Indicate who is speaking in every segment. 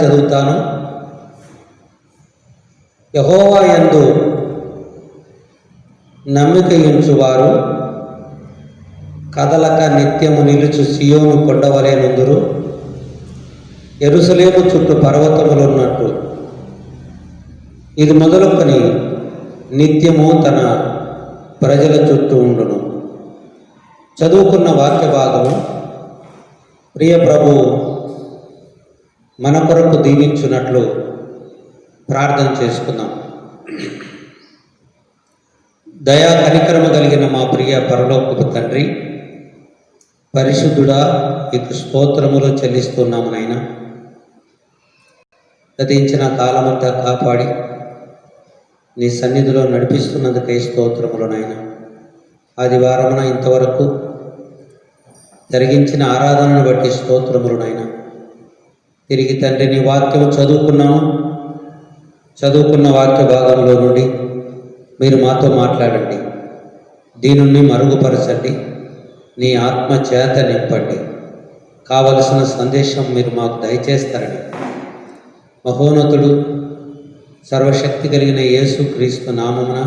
Speaker 1: చదువుతాను. యెహోవా యందు నమ్మిక ఉంచువారు కదలక నిత్యము నిలుచు సియోను కొండవలె నుందురు. యెరూషలేము చుట్టూ పర్వతములున్నట్టు ఇది మొదలుకొని నిత్యము తన ప్రజల చుట్టూ ఉండును. చదువుకున్న వాక్య భాగము ప్రియ ప్రభు మన కొరకు దీవించున్నట్లు ప్రార్థన చేసుకుందాం. దయా కనికరము కలిగిన మా ప్రియ పరలోకపు తండ్రి, పరిశుద్ధుడా, మీకు స్తోత్రములు చెల్లిస్తున్నాము నాయన. గతించిన కాలమంతా కాపాడి నీ సన్నిధిలో నడిపిస్తున్నందుకై స్తోత్రములు నాయన. ఆదివారమున ఇంతవరకు జరిగించిన ఆరాధనను బట్టి స్తోత్రములు నాయన. తిరిగి తండ్రి నీ వాక్యం చదువుకున్నాము. చదువుకున్న వాక్య భాగంలో నుండి మీరు మాతో మాట్లాడండి. దీనిని మరుగుపరచండి. నీ ఆత్మ చేత నింపండి. కావలసిన సందేశం మీరు మాకు దయచేస్తారని మహోన్నతుడు సర్వశక్తి కలిగిన యేసు క్రీస్తు నామమున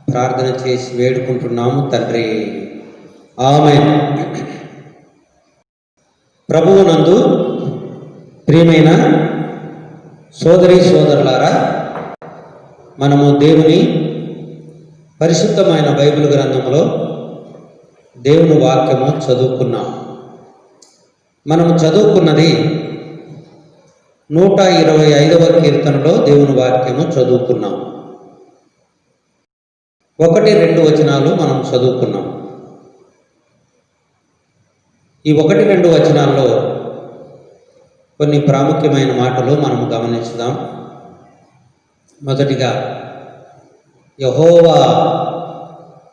Speaker 1: ప్రార్థన చేసి వేడుకుంటున్నాము తండ్రి, ఆమేన్. ప్రభువునందు ప్రియమైన సోదరి సోదరులారా, మనము దేవుని పరిశుద్ధమైన బైబిల్ గ్రంథంలో దేవుని వాక్యము చదువుకున్నాం. మనము చదువుకున్నది 125వ కీర్తనలో దేవుని వాక్యము చదువుకున్నాం. 1-2 వచనాలు మనం చదువుకున్నాం. ఈ 1-2 వచనాల్లో కొన్ని ప్రాముఖ్యమైన మాటలు మనము గమనించుదాం. మొదటిగా యెహోవా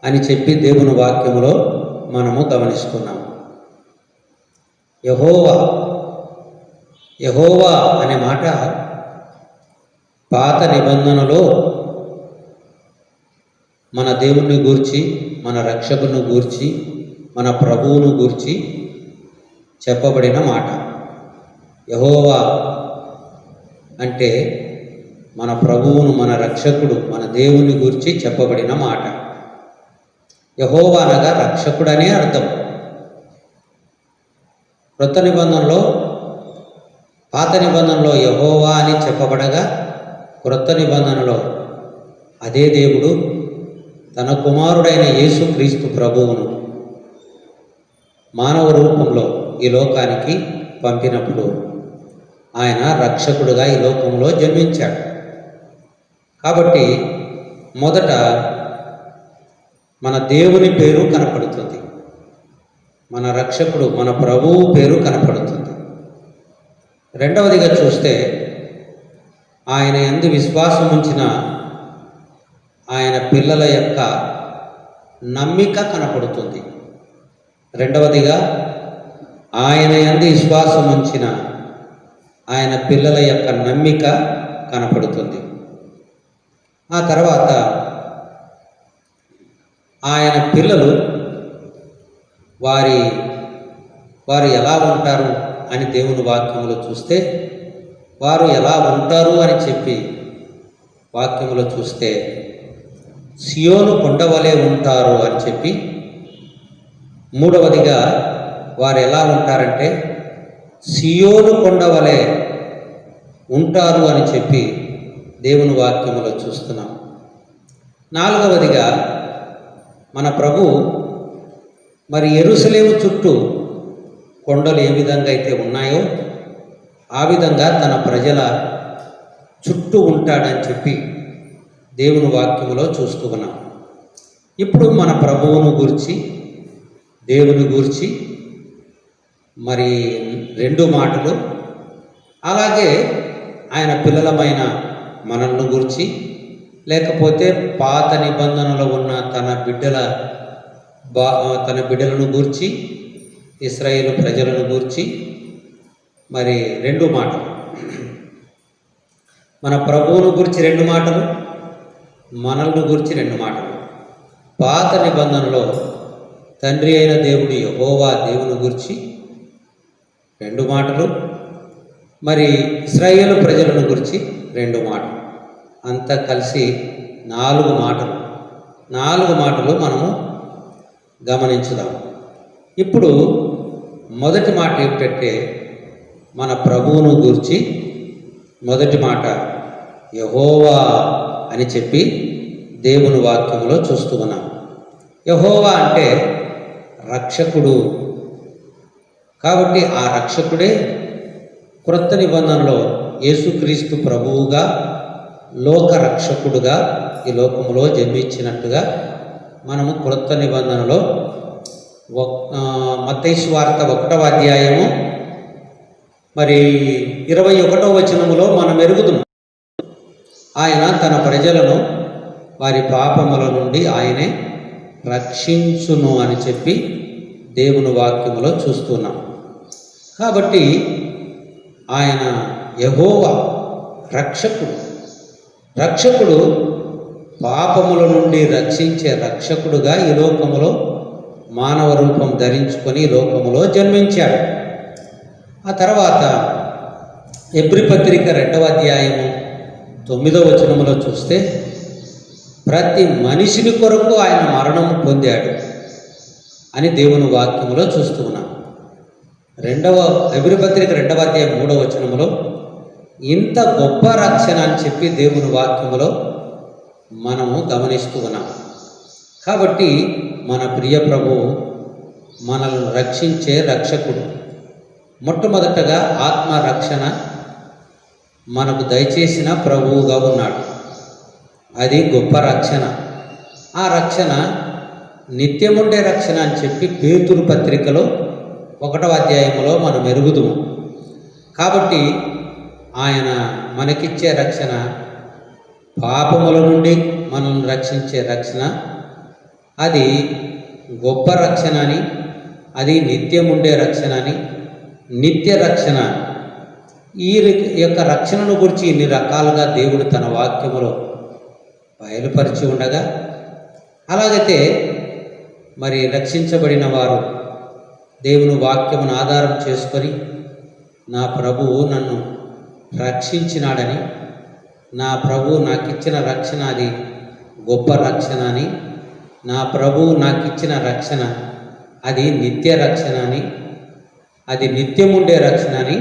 Speaker 1: అని చెప్పి దేవుని వాక్యములో మనము గమనిస్తున్నాం. యెహోవా యెహోవా అనే మాట పాత నిబంధనలో మన దేవుని గూర్చి, మన రక్షకుని గూర్చి, మన ప్రభువును గూర్చి చెప్పబడిన మాట. యెహోవా అంటే మన ప్రభువును, మన రక్షకుడు, మన దేవుని గూర్చి చెప్పబడిన మాట. యెహోవా అనగా రక్షకుడనే అర్థం. క్రొత్త నిబంధనలో, పాత నిబంధనలో యెహోవా అని చెప్పబడగా, క్రొత్త నిబంధనలో అదే దేవుడు తన కుమారుడైన యేసుక్రీస్తు ప్రభువును మానవ రూపంలో ఈ లోకానికి పంపినప్పుడు ఆయన రక్షకుడుగా ఈ లోకంలో జన్మించాడు. కాబట్టి మొదట మన దేవుని పేరు కనపడుతుంది, మన రక్షకుడు, మన ప్రభువు పేరు కనపడుతుంది. రెండవదిగా చూస్తే ఆయన యందు విశ్వాసం ఉంచిన ఆయన పిల్లల యొక్క నమ్మిక కనపడుతుంది. రెండవదిగా ఆయన యందు విశ్వాసం ఉంచిన ఆయన పిల్లల యొక్క నమ్మిక కనపడుతుంది. ఆ తర్వాత ఆయన పిల్లలు వారు ఎలా ఉంటారు అని దేవుని వాక్యములో చూస్తే, వారు ఎలా ఉంటారు అని చెప్పి వాక్యములో చూస్తే సియోను కొండవలే ఉంటారు అని చెప్పి, మూడవదిగా వారు ఎలా ఉంటారంటే సియోను కొండవలే ఉంటారు అని చెప్పి దేవుని వాక్యములో చూస్తున్నాం. నాలుగవదిగా మన ప్రభు మరి యెరూషలేము చుట్టూ కొండలు ఏ విధంగా అయితే ఉన్నాయో ఆ విధంగా తన ప్రజల చుట్టూ ఉంటాడని చెప్పి దేవుని వాక్యములో చూస్తూ ఉన్నాం. ఇప్పుడు మన ప్రభువును గూర్చి, దేవుని గూర్చి మరి 2 మాటలు, అలాగే ఆయన పిల్లలమైన మనల్ని గూర్చి, లేకపోతే పాత నిబంధనలో ఉన్న తన బిడ్డలను గూర్చి, ఇశ్రాయేలు ప్రజలను గూర్చి మరి 2 మాటలు. మన ప్రభువును గురించి 2 మాటలు, మనల్ని గురించి 2 మాటలు. పాత నిబంధనలో తండ్రి అయిన దేవుడు యెహోవా దేవుని గురించి 2 మాటలు, మరి ఇశ్రాయేలు ప్రజలను గురించి 2 మాటలు, అంతా కలిసి 4 మాటలు. 4 మాటలు మనము గమనించుదాం. ఇప్పుడు మొదటి మాట ఏమిటంటే మన ప్రభువును గురించి మొదటి మాట యెహోవా అని చెప్పి దేవుని వాక్యంలో చూస్తూ ఉన్నాం. యెహోవా అంటే రక్షకుడు. కాబట్టి ఆ రక్షకుడే క్రొత్త నిబంధనలో యేసుక్రీస్తు ప్రభువుగా లోక రక్షకుడుగా ఈ లోకములో జన్మించినట్టుగా మనము క్రొత్త నిబంధనలో మత్తయి సువార్త 1వ అధ్యాయము మరి 21వ వచనములో మనం ఎరుగుతున్నాం. ఆయన తన ప్రజలను వారి పాపముల నుండి ఆయనే రక్షించును అని చెప్పి దేవుని వాక్యములో చూస్తున్నాం. కాబట్టి ఆయన యెహోవా రక్షకుడు పాపముల నుండి రక్షించే రక్షకుడుగా ఈ లోకములో మానవ రూపం ధరించుకొని ఈ లోకములో జన్మించాడు. ఆ తర్వాత హెబ్రీ పత్రిక 2వ అధ్యాయము 9వ వచనములో చూస్తే ప్రతి మనిషిని కొరకు ఆయన మరణం పొందాడు అని దేవుని వాక్యములో చూస్తూ ఉన్నాం. హెబ్రీ పత్రిక 2వ అధ్యాయం 3వ వచనములో ఇంత గొప్ప రక్షణ అని చెప్పి దేవుని వాక్యములో మనము గమనిస్తూ ఉన్నాం. కాబట్టి మన ప్రియ ప్రభువు మనల్ని రక్షించే రక్షకుడు. మొట్టమొదటగా ఆత్మ రక్షణ మనకు దయచేసిన ప్రభువుగా ఉన్నాడు. అది గొప్ప రక్షణ. ఆ రక్షణ నిత్యముండే రక్షణ అని చెప్పి పేతురు పత్రికలో 1వ అధ్యాయంలో మనం ఎరుగుదుము. కాబట్టి ఆయన మనకిచ్చే రక్షణ పాపముల నుండి మనల్ని రక్షించే రక్షణ, అది గొప్ప రక్షణ అని, అది నిత్యముండే రక్షణ అని, నిత్య రక్షణ. ఈ యొక్క రక్షణను గురించి ఇన్ని రకాలుగా దేవుడు తన వాక్యములో బయలుపరిచి ఉండగా, అలాగైతే మరి రక్షించబడిన వారు దేవుని వాక్యమును ఆధారం చేసుకొని నా ప్రభువు నన్ను రక్షించినాడని, నా ప్రభువు నాకు ఇచ్చిన రక్షణ అది గొప్ప రక్షణ అని, నా ప్రభువు నాకు ఇచ్చిన రక్షణ అది నిత్య రక్షణ అని, అది నిత్యముండే రక్షణ అని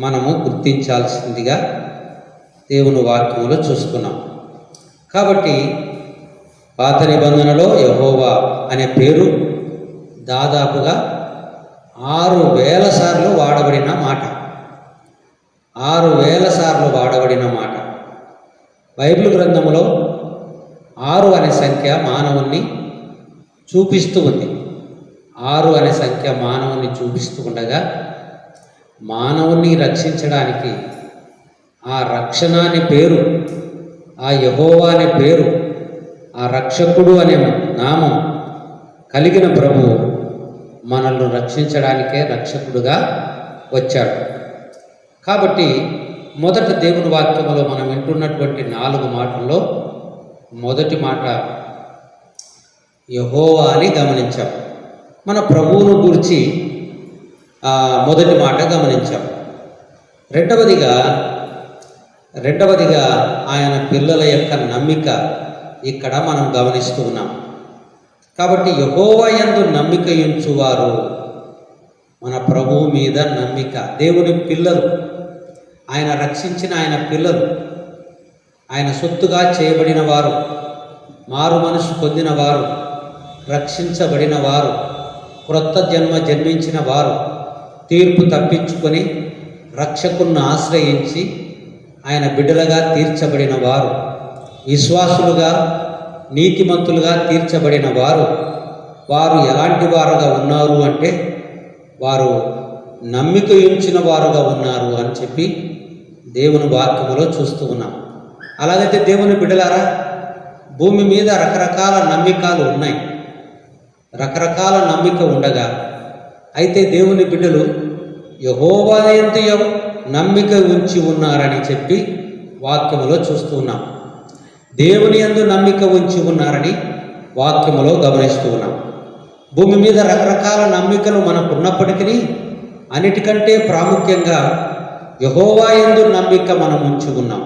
Speaker 1: మనము గుర్తించాల్సిందిగా దేవుని వాక్యములో చూస్తున్నాం. కాబట్టి పాత నిబంధనలో యెహోవా అనే పేరు దాదాపుగా 6,000 సార్లు వాడబడిన మాట. 6,000 సార్లు వాడబడిన మాట. బైబిల్ గ్రంథంలో 6 అనే సంఖ్య మానవుణ్ణి చూపిస్తూ ఉంది. 6 అనే సంఖ్య మానవుణ్ణి చూపిస్తూ ఉండగా, మానవుణ్ణి రక్షించడానికి ఆ రక్షణ అనే పేరు, ఆ యెహోవా అనే పేరు, ఆ రక్షకుడు అనే నామం కలిగిన ప్రభువు మనల్ని రక్షించడానికే రక్షకుడుగా వచ్చాడు. కాబట్టి మొదటి దేవుని వాక్యములో మనం వింటున్నటువంటి 4 మాటల్లో మొదటి మాట యెహోవా అని గమనించాం. మన ప్రభువును గురించి మొదటి మాట గమనించాం. రెండవదిగా ఆయన పిల్లల యొక్క నమ్మిక ఇక్కడ మనం గమనిస్తూ ఉన్నాం. కాబట్టి యెహోవా యందు నమ్మిక ఉంచువారు, మన ప్రభువు మీద నమ్మిక, దేవుని పిల్లలు, ఆయన రక్షించిన ఆయన పిల్లలు, ఆయన సొత్తుగా చేయబడిన వారు, మారు మనసు పొందిన వారు, రక్షించబడిన వారు, క్రొత్త జన్మించిన వారు, తీర్పు తప్పించుకొని రక్షకులను ఆశ్రయించి ఆయన బిడ్డలుగా తీర్చబడిన వారు, విశ్వాసులుగా నీతిమంతులుగా తీర్చబడిన వారు ఎలాంటి వారుగా ఉన్నారు అంటే వారు నమ్మిక ఉంచిన వారుగా ఉన్నారు అని చెప్పి దేవుని వాక్యములో చూస్తూ ఉన్నాం. అలాగైతే దేవుని బిడ్డలారా, భూమి మీద రకరకాల నమ్మికలు ఉన్నాయి. రకరకాల నమ్మిక ఉండగా, అయితే దేవుని బిడ్డలు యెహోవా యందు నమ్మిక ఉంచి ఉన్నారని చెప్పి వాక్యములో చూస్తూ ఉన్నాం. దేవుని యందు నమ్మిక ఉంచి ఉన్నారని వాక్యములో గమనిస్తూ ఉన్నాం. భూమి మీద రకరకాల నమ్మికలు మనకు ఉన్నప్పటికీ అన్నిటికంటే ప్రాముఖ్యంగా యెహోవా యందు నమ్మిక మనం ఉంచుకున్నాం,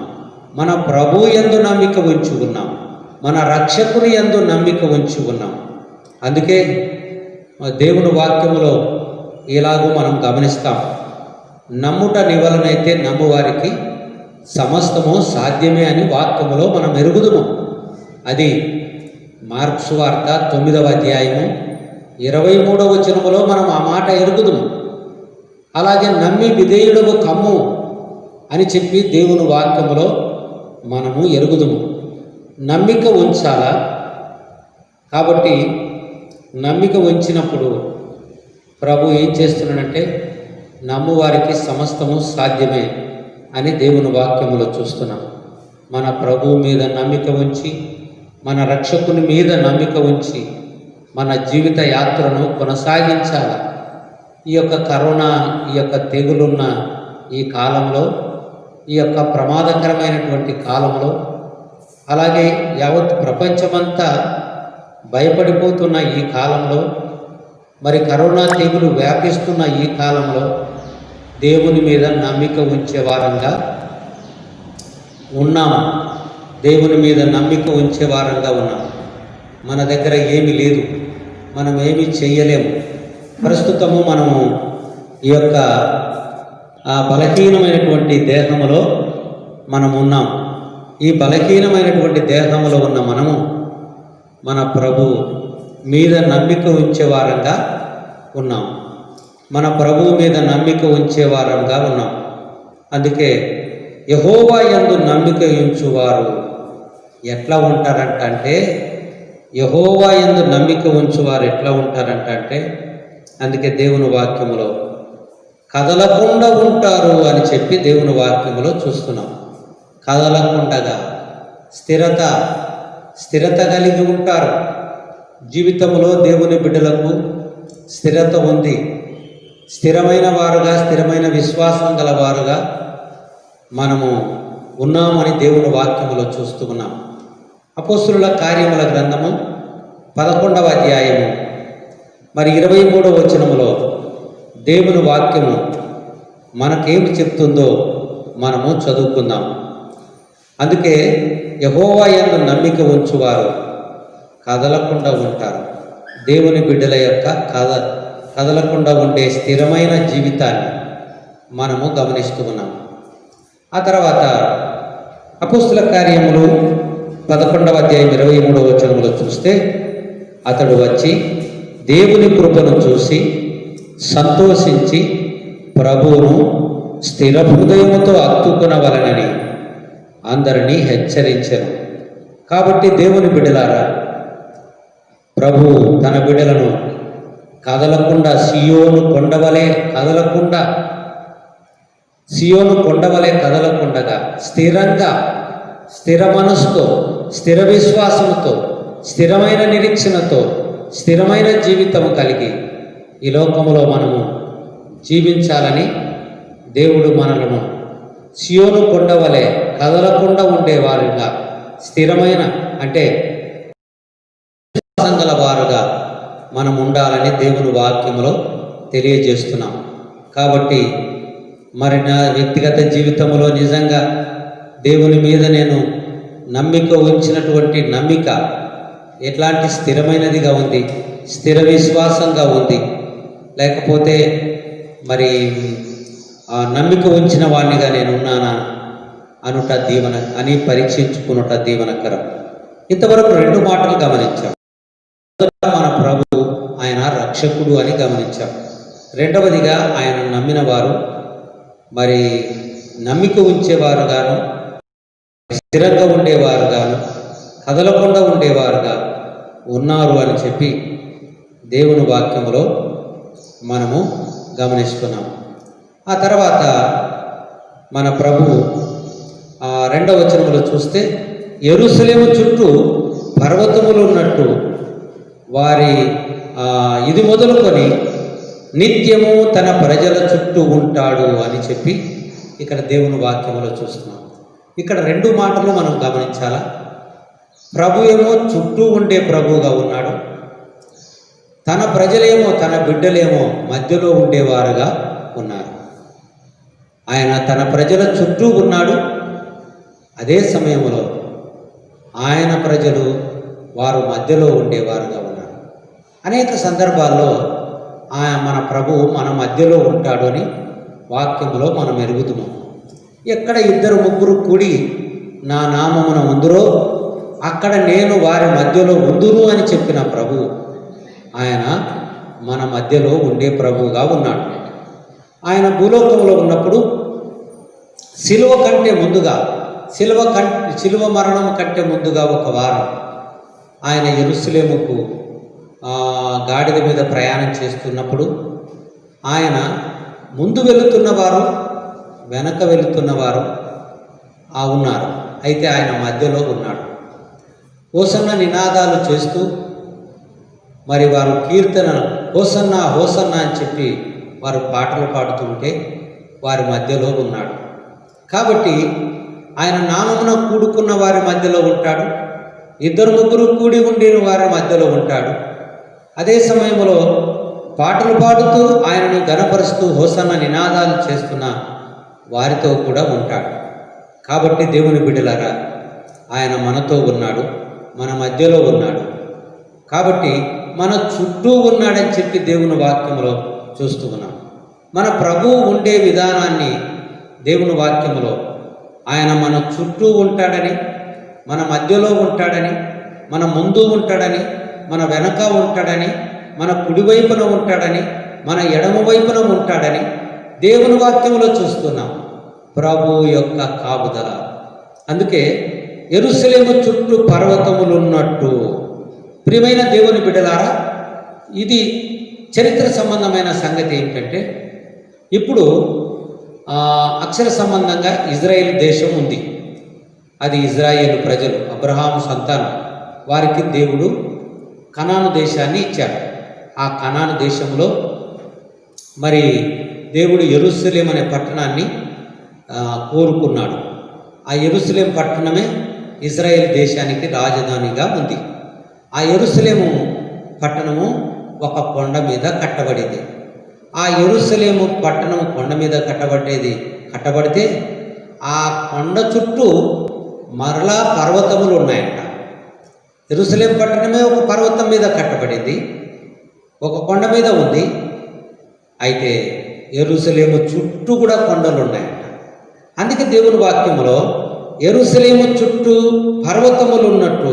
Speaker 1: మన ప్రభు యందు నమ్మిక ఉంచుకున్నాం, మన రక్షకుని యందు నమ్మిక ఉంచుకున్నాం. అందుకే దేవుని వాక్యములో ఇలాగూ మనం గమనిస్తాం, నమ్ముట నివలనైతే నమ్మువారికి సమస్తము సాధ్యమే అని వాక్యములో మనం ఎరుగుదుము. అది మార్క్సు వార్త 9వ అధ్యాయము 23వ వచనములో మనం ఆ మాట ఎరుగుదుము. అలాగే నమ్మి విధేయుడవు కమ్ము అని చెప్పి దేవుని వాక్యములో మనము ఎరుగుదుము. నమ్మిక ఉంచాలా? కాబట్టి నమ్మిక ఉంచినప్పుడు ప్రభు ఏం చేస్తున్నాడంటే, నమ్మువారికి సమస్తము సాధ్యమే అని దేవుని వాక్యములో చూస్తున్నాం. మన ప్రభువు మీద నమ్మిక ఉంచి, మన రక్షకుని మీద నమ్మిక ఉంచి మన జీవిత యాత్రను కొనసాగించాలి. ఈ యొక్క కరోనా, ఈ యొక్క తెగులున్న ఈ కాలంలో, ఈ యొక్క ప్రమాదకరమైనటువంటి కాలంలో, అలాగే యావత్ ప్రపంచమంతా భయపడిపోతున్న ఈ కాలంలో, మరి కరోనా తెగులు వ్యాపిస్తున్న ఈ కాలంలో దేవుని మీద నమ్మిక ఉంచే వారంగా ఉన్నాము. దేవుని మీద నమ్మిక ఉంచే వారంగా ఉన్నాము. మన దగ్గర ఏమీ లేదు, మనం ఏమీ చెయ్యలేము. ప్రస్తుతము మనము ఈ యొక్క బలహీనమైనటువంటి దేహములో మనం ఉన్నాం. ఈ బలహీనమైనటువంటి దేహములో ఉన్న మనము మన ప్రభు మీద నమ్మిక ఉంచే వారంగా ఉన్నాం. మన ప్రభువు మీద నమ్మిక ఉంచే వారంగా ఉన్నాం. అందుకే యెహోవా యందు నమ్మిక ఉంచువారు ఎట్లా ఉంటారంటే, యెహోవా యందు నమ్మిక ఉంచువారు ఎట్లా ఉంటారంటే, అందుకే దేవుని వాక్యములో కదలకుండా ఉంటారు అని చెప్పి దేవుని వాక్యములో చూస్తున్నాం. కదలకుండగా స్థిరత కలిగి ఉంటారు. జీవితంలో దేవుని బిడ్డలకు స్థిరత ఉంది. స్థిరమైన వారుగా, స్థిరమైన విశ్వాసం గలవారుగా మనము ఉన్నామని దేవుని వాక్యములో చూస్తూ ఉన్నాం. అపోస్తలుల కార్యముల గ్రంథము 11వ అధ్యాయము మరి 23వ వచనములో దేవుని వాక్యము మనకేమి చెప్తుందో మనము చదువుకుందాం. అందుకే యెహోవా యందు నమ్మిక ఉంచువారు కదలకుండా ఉంటారు. దేవుని బిడ్డల యొక్క కదలకుండా ఉండే స్థిరమైన జీవితాన్ని మనము గమనిస్తూ ఉన్నాం. ఆ తర్వాత అపోస్తల కార్యములు 11వ అధ్యాయం 23వ వచనములో చూస్తే, అతడు వచ్చి దేవుని కృపను చూసి సంతోషించి ప్రభువును స్థిర హృదయముతో హత్తుకొనవలెనని అందరినీ హెచ్చరించెను. కాబట్టి దేవుని బిడ్డలారా, ప్రభువు తన బిడ్డలను కదలకుండా సియోను కొండవలే కదలకుండగా స్థిరంగా, స్థిర మనసుతో, స్థిర విశ్వాసంతో, స్థిరమైన నిరీక్షణతో, స్థిరమైన జీవితం కలిగి ఈ లోకములో మనము జీవించాలని దేవుడు మనలను సియోను కొండవలే కదలకుండా ఉండేవారుగా, స్థిరమైన అంటే విశ్వాసం గల వారుగా మనం ఉండాలని దేవుని వాక్యములో తెలియజేస్తున్నాం. కాబట్టి మరి నా వ్యక్తిగత జీవితంలో నిజంగా దేవుని మీద నేను నమ్మిక ఉంచినటువంటి నమ్మిక ఎట్లాంటి స్థిరమైనదిగా ఉంది, స్థిర విశ్వాసంగా ఉంది, లేకపోతే మరి ఆ నమ్మిక ఉంచిన వాణ్ణిగా నేను ఉన్నానా అనుట దీవెన అని పరీక్షించుకునుట దీవెనకరం. ఇంతవరకు 2 మాటలు గమనించాం. మన ప్రభు ఆయన రక్షకుడు అని గమనించాం. రెండవదిగా ఆయన నమ్మిన వారు మరి నమ్మిక ఉంచేవారుగాను, స్థిరంగా ఉండేవారుగాను, కదలకుండా ఉండేవారుగా ఉన్నారు అని చెప్పి దేవుని వాక్యములో మనము గమనిస్తున్నాం. ఆ తర్వాత మన ప్రభువు 2వ వచనములో చూస్తే, యెరూషలేము చుట్టూ పర్వతములు ఉన్నట్టు వారి ఇది మొదలుకొని నిత్యము తన ప్రజల చుట్టూ ఉంటాడు అని చెప్పి ఇక్కడ దేవుని వాక్యములో చూస్తున్నాం. ఇక్కడ 2 మాటలు మనం గమనించాలా. ప్రభు ఏమో చుట్టూ ఉండే ప్రభువుగా ఉన్నాడు, తన ప్రజలేమో, తన బిడ్డలేమో మధ్యలో ఉండేవారుగా ఉన్నారు. ఆయన తన ప్రజల చుట్టూ ఉన్నాడు. అదే సమయంలో ఆయన ప్రజలు వారు మధ్యలో ఉండేవారుగా ఉన్నారు. అనేక సందర్భాల్లో మన ప్రభువు మన మధ్యలో ఉంటాడు అని వాక్యంలో మనం ఎరుగుతున్నాం. ఎక్కడ 2-3 కూడి నా నామమున ఉందురో అక్కడ నేను వారి మధ్యలో ఉందును అని చెప్పిన ప్రభువు ఆయన మన మధ్యలో ఉండే ప్రభువుగా ఉన్నాడు. ఆయన భూలోకంలో ఉన్నప్పుడు శిలువ మరణం కంటే ముందుగా ఒక వారం ఆయన యెరూషలేముకు గాడిద మీద ప్రయాణం చేస్తున్నప్పుడు ఆయన ముందు వెళుతున్నవారు వెనక వెళుతున్నవారు ఉన్నారు. అయితే ఆయన మధ్యలో ఉన్నాడు. హోసన్న నినాదాలు చేస్తూ మరి వారు కీర్తన హోసన్నా హోసన్నా అని చెప్పి వారు పాటలు పాడుతుంటే వారి మధ్యలో ఉన్నాడు. కాబట్టి ఆయన నామమున కూడుకున్న వారి మధ్యలో ఉంటాడు. 2-3 కూడి ఉండిన వారి మధ్యలో ఉంటాడు. అదే సమయంలో పాటలు పాడుతూ ఆయనను గణపరుస్తూ హోసన్న నినాదాలు చేస్తున్న వారితో కూడా ఉంటాడు. కాబట్టి దేవుని బిడ్డలారా, ఆయన మనతో ఉన్నాడు, మన మధ్యలో ఉన్నాడు. కాబట్టి మన చుట్టూ ఉన్నాడని చెప్పి దేవుని వాక్యంలో చూస్తూ ఉన్నాం. మన ప్రభువు ఉండే విధానాన్ని దేవుని వాక్యంలో ఆయన మన చుట్టూ ఉంటాడని, మన మధ్యలో ఉంటాడని, మన ముందు ఉంటాడని, మన వెనక ఉంటాడని, మన కుడివైపున ఉంటాడని, మన ఎడమ వైపున ఉంటాడని దేవుని వాక్యంలో చూస్తున్నాం. ప్రభు యొక్క కాపుదల. అందుకే యెరూషలేము చుట్టూ పర్వతములు ఉన్నట్టు. ప్రియమైన దేవుని బిడ్డలారా, ఇది చరిత్ర సంబంధమైన సంగతి ఏంటంటే, ఇప్పుడు అక్షర సంబంధంగా ఇజ్రాయేల్ దేశం ఉంది. అది ఇజ్రాయేలు ప్రజలు, అబ్రహాము సంతానం. వారికి దేవుడు కనాను దేశాన్ని ఇచ్చాడు. ఆ కనాను దేశంలో మరి దేవుడు యెరూషలేం అనే పట్టణాన్ని కోరుకున్నాడు. ఆ యెరూషలేం పట్టణమే ఇజ్రాయేల్ దేశానికి రాజధానిగా ఉంది. ఆ యెరూషలేము పట్టణము ఒక కొండ మీద కట్టబడింది. ఆ యెరూషలేము పట్టణం కొండ మీద కట్టబడితే ఆ కొండ చుట్టూ మరలా పర్వతములు ఉన్నాయంట. యెరూషలేం పట్టణమే ఒక పర్వతం మీద కట్టబడింది, ఒక కొండ మీద ఉంది. అయితే యెరూషలేము చుట్టూ కూడా కొండలు ఉన్నాయంట. అందుకే దేవుని వాక్యంలో యెరూషలేము చుట్టూ పర్వతములు ఉన్నట్టు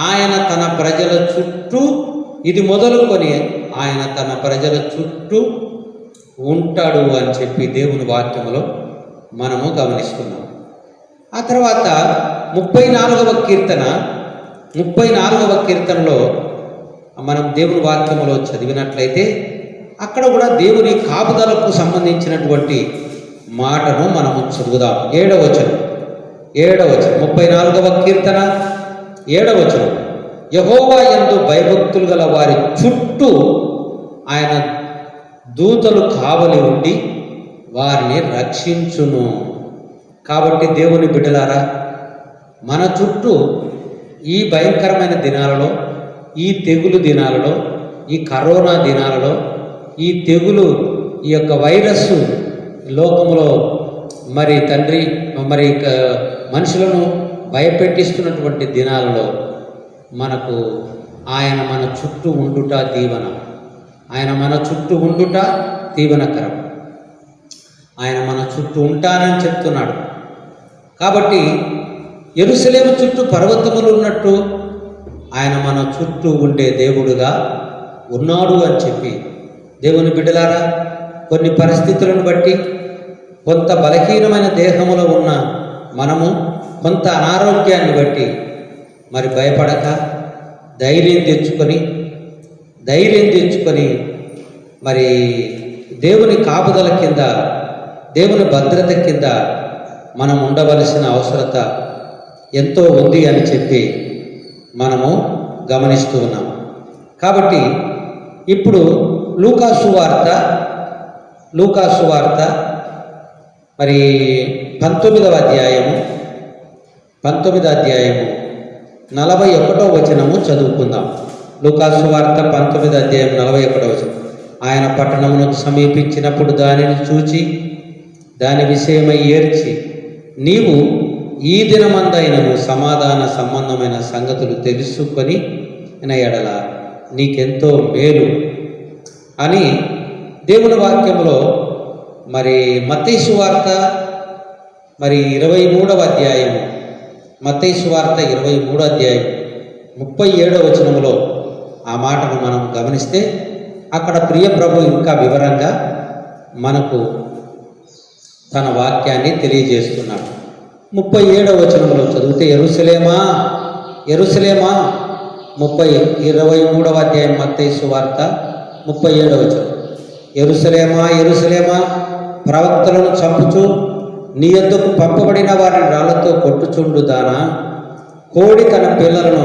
Speaker 1: ఆయన తన ప్రజల చుట్టూ, ఇది మొదలుకొని ఆయన తన ప్రజల చుట్టూ ఉంటాడు అని చెప్పి దేవుని వాక్యంలో మనము గమనిస్తున్నాం. ఆ తర్వాత 34వ కీర్తనలో మనం దేవుని వాక్యంలో చదివినట్లయితే అక్కడ కూడా దేవుని కాపుదలకు సంబంధించినటువంటి మాటను మనము చదువుదాం. 7వ వచనం 34వ కీర్తన 7వ వచనం. యెహోవా యందు భయభక్తులు గల వారి చుట్టూ ఆయన దూతలు కావలి ఉండి వారిని రక్షించును. కాబట్టి దేవుని బిడ్డలారా, మన చుట్టూ ఈ భయంకరమైన దినాలలో, ఈ తెగులు దినాలలో, ఈ కరోనా దినాలలో, ఈ తెగులు, ఈ యొక్క వైరస్సు లోకములో మరి మనుషులను భయపెట్టిస్తున్నటువంటి దినాలలో మనకు ఆయన మన చుట్టూ ఉండుట దీవెన. ఆయన మన చుట్టూ ఉండుట దీవెనకరం. ఆయన మన చుట్టూ ఉంటానని చెప్తున్నాడు. కాబట్టి యెరూషలేము చుట్టూ పర్వతములు ఉన్నట్టు ఆయన మన చుట్టూ ఉండే దేవుడుగా ఉన్నాడు అని చెప్పి దేవుని బిడ్డలారా, కొన్ని పరిస్థితులను బట్టి, కొంత బలహీనమైన దేహములో ఉన్న మనము, కొంత అనారోగ్యాన్ని బట్టి మరి భయపడక ధైర్యం తెచ్చుకొని మరి దేవుని కాపుదల కింద, దేవుని భద్రత కింద మనం ఉండవలసిన అవసరత ఎంతో ఉంది అని చెప్పి మనము గమనిస్తూ ఉన్నాం. కాబట్టి ఇప్పుడు లూకాసు వార్త మరి 19వ అధ్యాయము 41వ వచనము చదువుకుందాం. లూకాసు వార్త 19వ అధ్యాయం 41వ వచనం. ఆయన పట్టణమునకు సమీపించినప్పుడు దానిని చూచి దాని విషయమై ఏడ్చి నీవు ఈ దినమందైనను సమాధాన సంబంధమైన సంగతులు తెలుసుకొని ఎడల నీకెంతో మేలు అని దేవుని వాక్యంలో మరి మత్తయి సువార్త మరి 23వ అధ్యాయం, మత్తయి సువార్త 23వ అధ్యాయం 37వ వచనంలో ఆ మాటను మనం గమనిస్తే అక్కడ ప్రియ ప్రభు ఇంకా వివరంగా మనకు తన వాక్యాన్ని తెలియజేస్తున్నాడు. 37వ వచనంలో చదివితే యెరూషలేమా యెరూషలేమా 23వ అధ్యాయం మత్తయి సువార్త 37వ వచనం. యెరూషలేమా యెరూషలేమా ప్రవక్తలను చంపుచు నీ యొద్దకు పంపబడిన వారిని రాళ్లతో కొట్టుచుండు దానా, కోడి తన పిల్లలను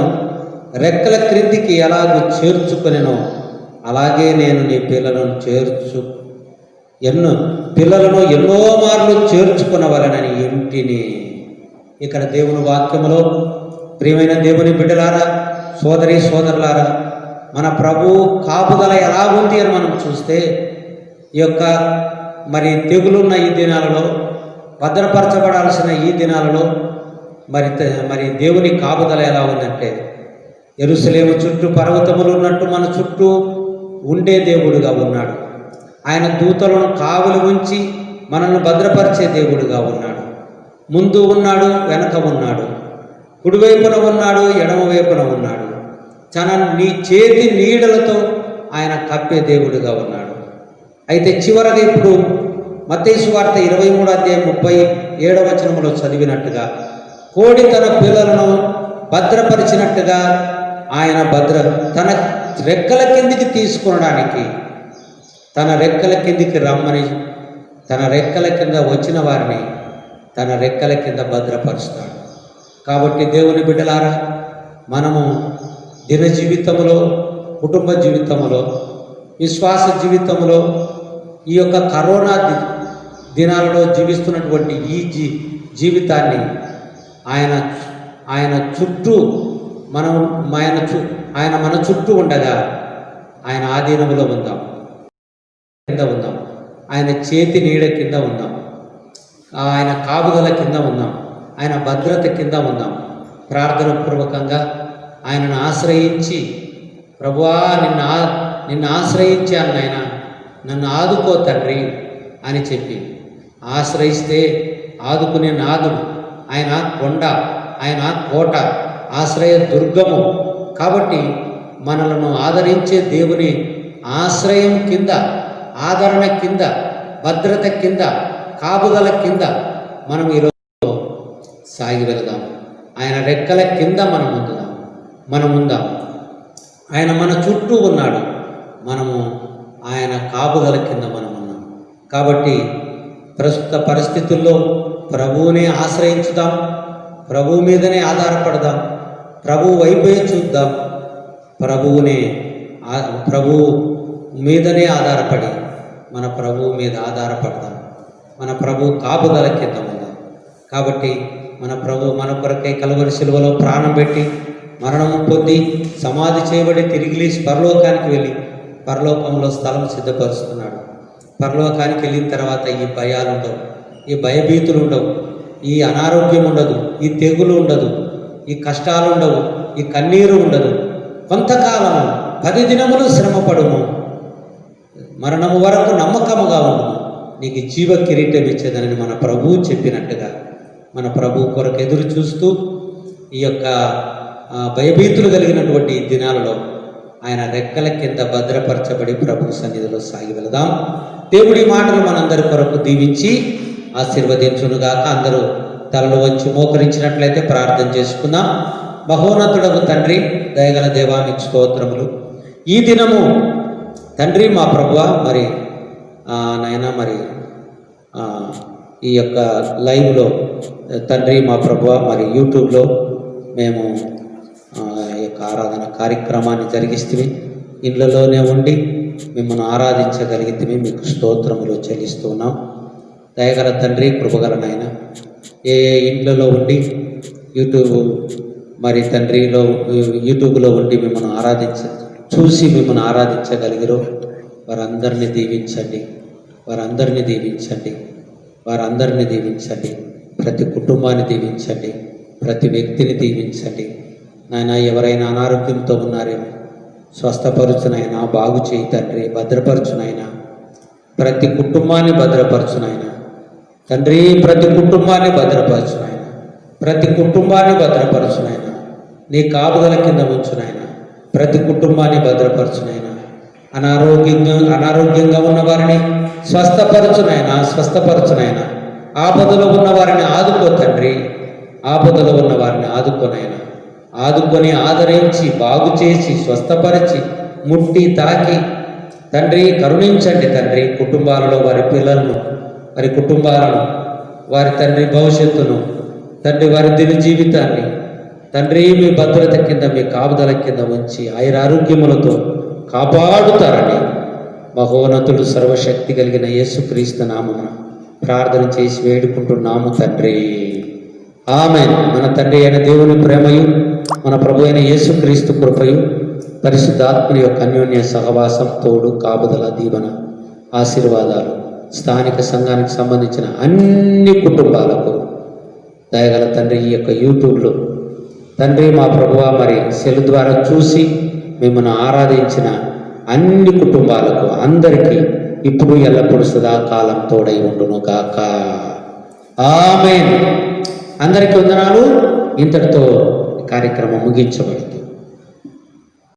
Speaker 1: రెక్కల క్రిందికి ఎలాగూ చేర్చుకొనెనో అలాగే నేను నీ పిల్లలను ఎన్నో మార్లు చేర్చుకునవలనని ఇంటిని. ఇక్కడ దేవుని వాక్యములో ప్రియమైన దేవుని బిడ్డలారా, సోదరి సోదరులారా, మన ప్రభు కాపుదల ఎలా ఉంది అని మనం చూస్తే ఈ యొక్క మరి తెగులున్న ఈ దినాలలో, భద్రపరచబడాల్సిన ఈ దినాలలో మరి దేవుని కాపుదల ఎలా ఉందంటే, యెరూషలేము చుట్టూ పర్వతములు ఉన్నట్టు మన చుట్టూ ఉండే దేవుడుగా ఉన్నాడు. ఆయన దూతలను కావలి ఉంచి మనల్ని భద్రపరిచే దేవుడుగా ఉన్నాడు. ముందు ఉన్నాడు, వెనక ఉన్నాడు, కుడివైపున ఉన్నాడు, ఎడమ వైపున ఉన్నాడు. నీ చేతి నీడలతో ఆయన కప్పే దేవుడుగా ఉన్నాడు. అయితే చివరగా ఇప్పుడు మత్తయి సువార్త 23వ అధ్యాయం 37వ వచనంలో చదివినట్టుగా కోడి తన పిల్లలను భద్రపరిచినట్టుగా ఆయన తన రెక్కల కిందికి తీసుకొనడానికి, తన రెక్కల కిందికి రమ్మని, తన రెక్కల కింద వచ్చిన వారిని తన రెక్కల కింద భద్రపరుస్తాడు. కాబట్టి దేవుని బిడ్డలారా, మనము దిన జీవితంలో, కుటుంబ జీవితంలో, విశ్వాస జీవితంలో, ఈ యొక్క కరోనా దినాలలో జీవిస్తున్నటువంటి ఈ జీవితాన్ని ఆయన చుట్టూ ఆయన మన చుట్టూ ఉండగా ఆయన ఆధీనంలో ఉందాం, కింద ఉందాం, ఆయన చేతి నీడ కింద ఉందాం, ఆయన కాపుదల కింద ఉందాం, ఆయన భద్రత కింద ఉందాం. ప్రార్థన పూర్వకంగా ఆయనను ఆశ్రయించి, ప్రభువా నిన్ను ఆశ్రయించాను నాయన, నన్ను ఆదుకో తండ్రి అని చెప్పి ఆశ్రయిస్తే ఆదుకునే నాదుడు ఆయన, కొండ ఆయన, కోట, ఆశ్రయ దుర్గము. కాబట్టి మనలను ఆదరించే దేవుని ఆశ్రయం కింద, ఆదరణ కింద, భద్రత కింద, కాపుదల కింద మనం ఈరోజు సాగి వెళదాం. ఆయన రెక్కల కింద మనం ఉందాం. ఆయన మన చుట్టూ ఉన్నాడు, మనము ఆయన కాపుదల కింద మనం ఉన్నాం. కాబట్టి ప్రస్తుత పరిస్థితుల్లో ప్రభువునే ఆశ్రయించుదాం, ప్రభువు మీదనే ఆధారపడదాం, ప్రభువు వైపే చూద్దాం, ప్రభువు మీదనే ఆధారపడి మన ప్రభువు మీద ఆధారపడదాం, మన ప్రభు కాపుదల కింద ఉందాం. కాబట్టి మన ప్రభు మన కొరకై కలువరి శిలువలో ప్రాణం పెట్టి మరణం పొంది సమాధి చేయబడి తిరిగి లేచి పరలోకానికి వెళ్ళి పరలోకంలో స్థలం సిద్ధపరుస్తున్నాడు. పరలోకానికి వెళ్ళిన తర్వాత ఈ భయాలు ఉండవు, ఈ భయభీతులు ఉండవు, ఈ అనారోగ్యం ఉండదు, ఈ తెగులు ఉండదు, ఈ కష్టాలు ఉండవు, ఈ కన్నీరు ఉండదు. కొంతకాలము 10 దినములు శ్రమపడుము, మరణము వరకు నమ్మకముగా ఉండుము, నీకు జీవ కిరీటం ఇచ్చేదని మన ప్రభువు చెప్పినట్టుగా మన ప్రభు కొరకు ఎదురు చూస్తూ ఈ యొక్క భయభీతులు కలిగినటువంటి ఈ దినాలలో ఆయన రెక్కల కింద భద్రపరచబడి ప్రభు సన్నిధిలో సాగి వెళదాం. దేవుడి మాటలు మనందరి కొరకు దీవించి ఆశీర్వదించునుగాక. అందరూ తలలు వంచి మోకరించినట్లయితే ప్రార్థన చేసుకుందాం. మహోన్నతుడకు తండ్రి, దయగల దేవా, మీకు స్తోత్రములు. ఈ దినము తండ్రి మా ప్రభువా, మరి నాయన మరి ఈ యొక్క లైవ్లో తండ్రి మా ప్రభువా, మరి యూట్యూబ్లో మేము ఈ యొక్క ఆరాధన కార్యక్రమాన్ని జరిగిస్తే ఇళ్ళలోనే ఉండి మిమ్మల్ని ఆరాధించగలిగితే మీకు స్తోత్రములు చెల్లిస్తూ ఉన్నాం. దయగల తండ్రి, కృపగల నాయన, ఏ ఇంట్లలో ఉండి యూట్యూబ్లో ఉండి మిమ్మల్ని చూసి మిమ్మల్ని ఆరాధించగలిగిరో వారందరినీ దీవించండి, వారందరినీ దీవించండి. ప్రతి కుటుంబాన్ని దీవించండి. ప్రతి వ్యక్తిని దీవించండి. నాయన, ఎవరైనా అనారోగ్యంతో ఉన్నారేమో స్వస్థపరచునైనా, బాగు చేయి తండ్రి, భద్రపరచునైనా, ప్రతి కుటుంబాన్ని భద్రపరచునైనా తండ్రి, ప్రతి కుటుంబాన్ని భద్రపరచునైనా, ప్రతి కుటుంబాన్ని భద్రపరచునైనా, నీ కాపుదల కింద ఉంచునైనా, ప్రతి కుటుంబాన్ని భద్రపరచునైనా, అనారోగ్యంగా ఉన్న వారిని స్వస్థపరచునైనా, ఆపదలో ఉన్న వారిని ఆదుకో తండ్రి, ఆపదలో ఉన్న వారిని ఆదుకోనైనా, ఆదుకొని ఆదరించి బాగు చేసి స్వస్థపరిచి ముట్టి తాకి తండ్రి కరుణించండి తండ్రి. కుటుంబాలలో వారి పిల్లలను, వారి కుటుంబాలను, వారి తండ్రి భవిష్యత్తును తండ్రి, వారి దిన జీవితాన్ని తండ్రి మీ భద్రత కింద, మీ కాపుదల కింద ఉంచి ఆయురారోగ్యములతో కాపాడుతారని మహోన్నతుడు సర్వశక్తి కలిగిన యేసుక్రీస్తు నామమున ప్రార్థన చేసి వేడుకుంటున్నాము తండ్రి. ఆమేన్. మన తండ్రి అయిన దేవుని ప్రేమయు, మన ప్రభు అయిన యేసుక్రీస్తు కృపయు, పరిశుద్ధాత్మని యొక్క అన్యోన్య సహవాసం, తోడు, కాపుదల, దీవెన, ఆశీర్వాదాలు స్థానిక సంఘానికి సంబంధించిన అన్ని కుటుంబాలకు దయగల తండ్రి ఈ యొక్క యూట్యూబ్లో తండ్రి మా ప్రభువ మరి సెల్ ద్వారా చూసి మిమ్మల్ని ఆరాధించిన అన్ని కుటుంబాలకు అందరికీ ఇప్పుడు ఎల్లప్పుడూ సదాకాలం తోడై ఉండును గాక. ఆమేన్. అందరికీ వందనాలు. ఇంతటితో కార్యక్రమం ముగించబడింది.